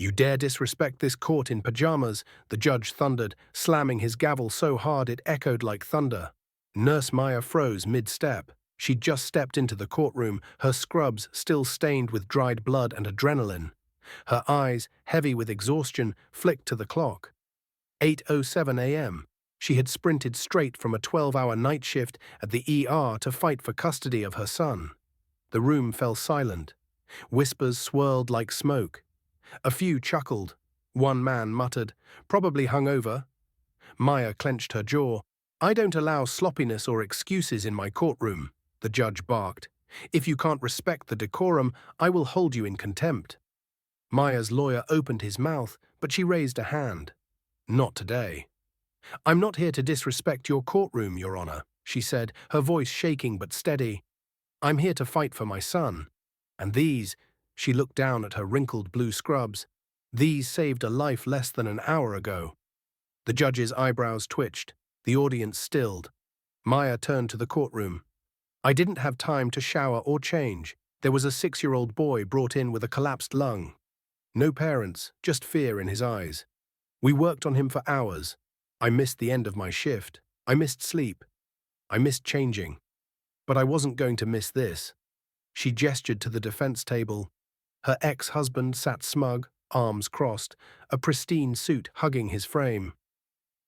"You dare disrespect this court in pajamas," the judge thundered, slamming his gavel so hard it echoed like thunder. Nurse Maya froze mid-step. She'd just stepped into the courtroom, her scrubs still stained with dried blood and adrenaline. Her eyes, heavy with exhaustion, flicked to the clock. 8:07 a.m. She had sprinted straight from a 12-hour night shift at the ER to fight for custody of her son. The room fell silent. Whispers swirled like smoke. A few chuckled. One man muttered, "Probably hungover." Maya clenched her jaw. "I don't allow sloppiness or excuses in my courtroom," the judge barked. "If you can't respect the decorum, I will hold you in contempt." Maya's lawyer opened his mouth, but she raised a hand. "Not today." "I'm not here to disrespect your courtroom, Your Honor," she said, her voice shaking but steady. "I'm here to fight for my son. And these," she looked down at her wrinkled blue scrubs, "these saved a life less than an hour ago." The judge's eyebrows twitched. The audience stilled. Maya turned to the courtroom. "I didn't have time to shower or change. There was a 6-year-old boy brought in with a collapsed lung. No parents, just fear in his eyes. We worked on him for hours. I missed the end of my shift. I missed sleep. I missed changing. But I wasn't going to miss this." She gestured to the defense table. Her ex-husband sat smug, arms crossed, a pristine suit hugging his frame.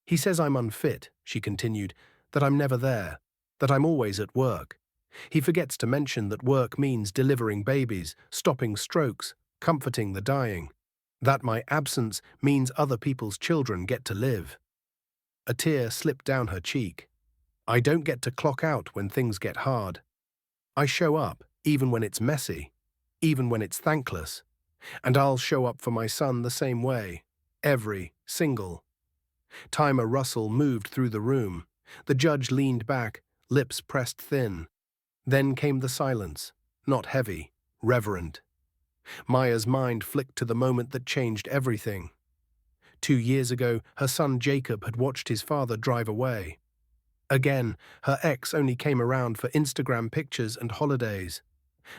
"He says I'm unfit," she continued, "that I'm never there, that I'm always at work. He forgets to mention that work means delivering babies, stopping strokes, comforting the dying. That my absence means other people's children get to live." A tear slipped down her cheek. "I don't get to clock out when things get hard. I show up, even when it's messy, even when it's thankless. And I'll show up for my son the same way, every single." Timer Russell moved through the room. The judge leaned back, lips pressed thin. Then came the silence, not heavy, reverent. Maya's mind flicked to the moment that changed everything. 2 years ago, her son Jacob had watched his father drive away. Again, her ex only came around for Instagram pictures and holidays.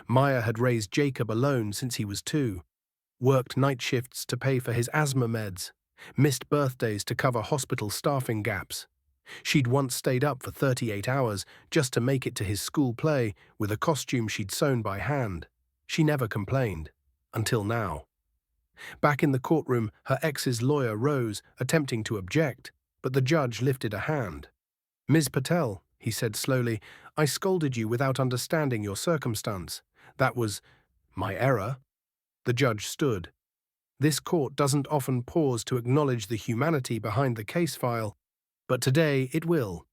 Maya had raised Jacob alone since he was 2, worked night shifts to pay for his asthma meds, missed birthdays to cover hospital staffing gaps. She'd once stayed up for 38 hours just to make it to his school play with a costume she'd sewn by hand. She never complained, until now. Back in the courtroom, her ex's lawyer rose, attempting to object, but the judge lifted a hand. "Ms. Patel," he said slowly, "I scolded you without understanding your circumstance. That was my error." The judge stood. This court doesn't often pause to acknowledge the humanity behind the case file, but today it will,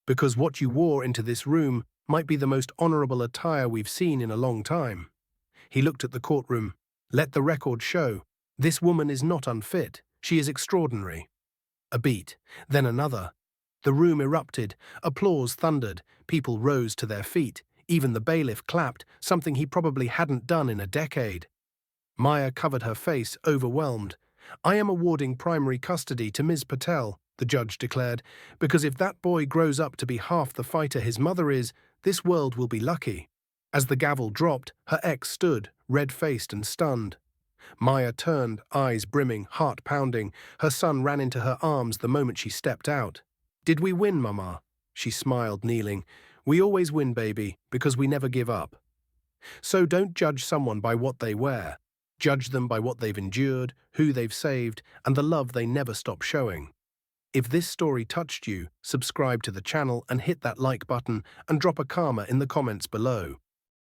because what you wore into this room might be the most honorable attire we've seen in a long time. He looked at the courtroom. "Let the record show. This woman is not unfit. She is extraordinary." A beat, then another. The room erupted. Applause thundered. People rose to their feet. Even the bailiff clapped, something he probably hadn't done in a decade. Maya covered her face, overwhelmed. "I am awarding primary custody to Ms. Patel," the judge declared, "because if that boy grows up to be half the fighter his mother is, this world will be lucky." As the gavel dropped, her ex stood, red-faced and stunned. Maya turned, eyes brimming, heart pounding. Her son ran into her arms the moment she stepped out. "Did we win, Mama?" She smiled, kneeling. "We always win, baby, because we never give up." So don't judge someone by what they wear. Judge them by what they've endured, who they've saved, and the love they never stop showing. If this story touched you, subscribe to the channel and hit that like button and drop a karma in the comments below.